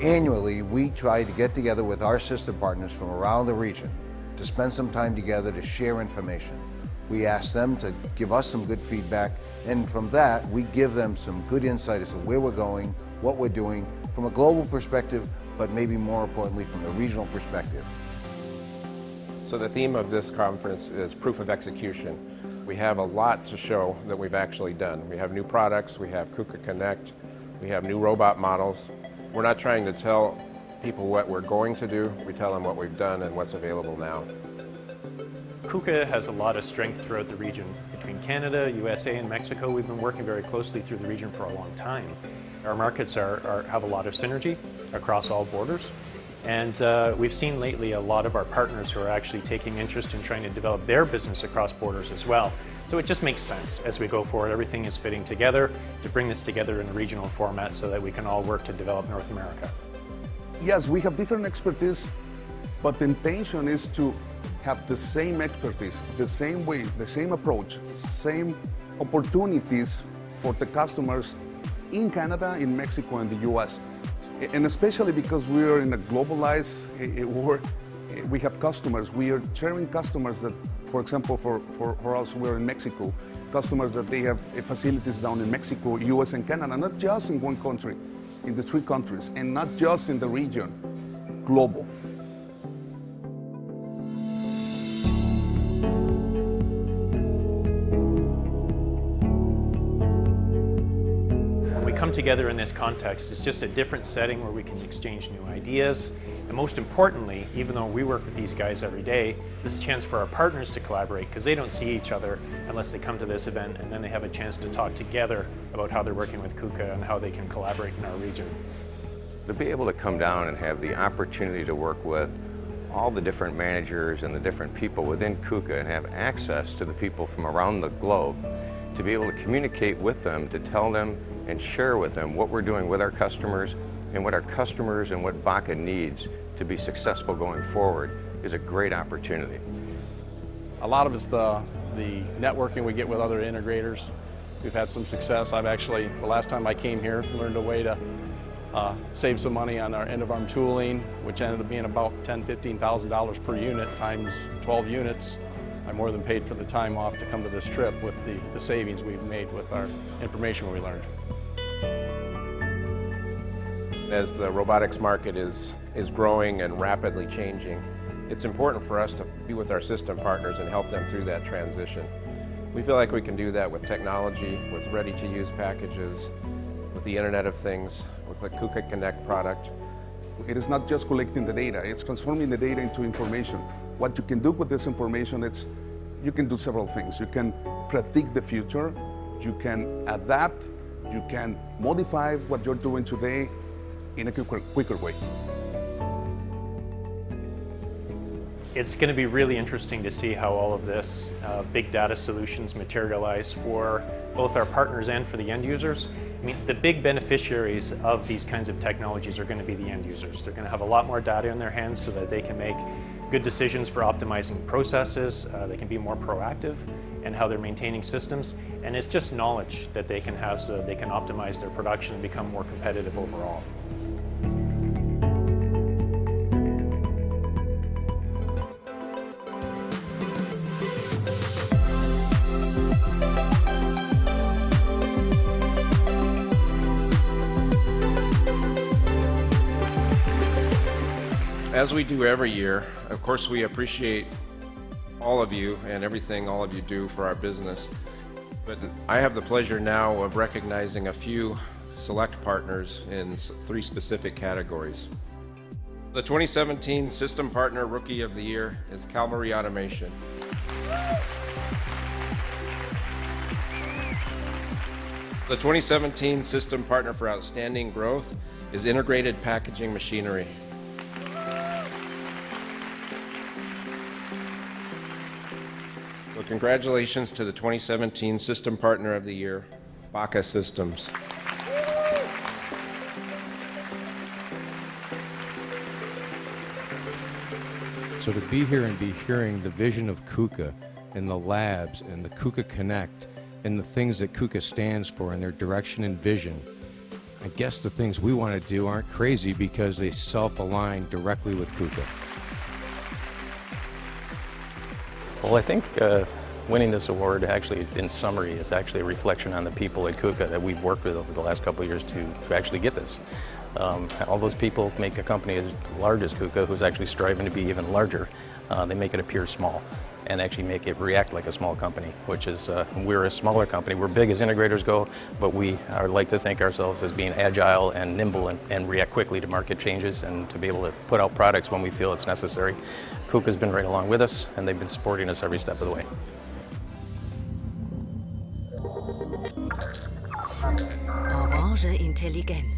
Annually, we try to get together with our system partners from around the region to spend some time together to share information. We ask them to give us some good feedback, and from that, we give them some good insight as to where we're going, what we're doing, from a global perspective, but maybe more importantly from a regional perspective. So the theme of this conference is proof of execution. We have a lot to show that we've actually done. We have new products, we have KUKA Connect, we have new robot models. We're not trying to tell people what we're going to do, we tell them what we've done and what's available now. KUKA has a lot of strength throughout the region. Between Canada, USA, and Mexico, we've been working very closely through the region for a long time. Our markets have a lot of synergy across all borders. And we've seen lately a lot of our partners who are actually taking interest in trying to develop their business across borders as well. So it just makes sense as we go forward. Everything is fitting together to bring this together in a regional format so that we can all work to develop North America. Yes, we have different expertise, but the intention is to have the same expertise, the same way, the same approach, same opportunities for the customers in Canada, in Mexico, and the US. And especially because we are in a globalized world, we have customers. We are sharing customers that, for example, for us, we're in Mexico, customers that they have facilities down in Mexico, US, and Canada, not just in one country, in the 3 countries, and not just in the region, global. Come together in this context. It's just a different setting where we can exchange new ideas. And most importantly, even though we work with these guys every day, this is a chance for our partners to collaborate because they don't see each other unless they come to this event, and then they have a chance to talk together about how they're working with KUKA and how they can collaborate in our region. To be able to come down and have the opportunity to work with all the different managers and the different people within KUKA and have access to the people from around the globe, to be able to communicate with them, to tell them and share with them what we're doing with our customers and what our customers and what BACA needs to be successful going forward is a great opportunity. A lot of it's the networking we get with other integrators. We've had some success. I've actually, the last time I came here, learned a way to save some money on our end-of-arm tooling, which ended up being about $10,000, $15,000 per unit times 12 units. I more than paid for the time off to come to this trip with the savings we've made with our information we learned. As the robotics market is growing and rapidly changing, it's important for us to be with our system partners and help them through that transition. We feel like we can do that with technology, with ready-to-use packages, with the Internet of Things, with the KUKA Connect product. It is not just collecting the data, it's transforming the data into information. What you can do with this information, you can do several things. You can predict the future, you can adapt, you can modify what you're doing today in a quicker way. It's going to be really interesting to see how all of this big data solutions materialize for both our partners and for the end users. I mean, the big beneficiaries of these kinds of technologies are going to be the end users. They're going to have a lot more data in their hands so that they can make good decisions for optimizing processes. They can be more proactive in how they're maintaining systems. And it's just knowledge that they can have so that they can optimize their production and become more competitive overall. As we do every year, of course, we appreciate all of you and everything all of you do for our business. But I have the pleasure now of recognizing a few select partners in 3 specific categories. The 2017 System Partner Rookie of the Year is Calvary Automation. The 2017 System Partner for Outstanding Growth is Integrated Packaging Machinery. So congratulations to the 2017 System Partner of the Year, BACA Systems. So to be here and be hearing the vision of KUKA and the labs and the KUKA Connect and the things that KUKA stands for and their direction and vision, I guess the things we want to do aren't crazy because they self-align directly with KUKA. Well, I think winning this award actually, in summary, is actually a reflection on the people at KUKA that we've worked with over the last couple of years to actually get this. All those people make a company as large as KUKA, who's actually striving to be even larger. They make it appear small and actually make it react like a small company, which is, we're a smaller company. We're big as integrators go, but we like to think ourselves as being agile and nimble and react quickly to market changes and to be able to put out products when we feel it's necessary. KUKA's been right along with us, and they've been supporting us every step of the way. Orange Intelligenz.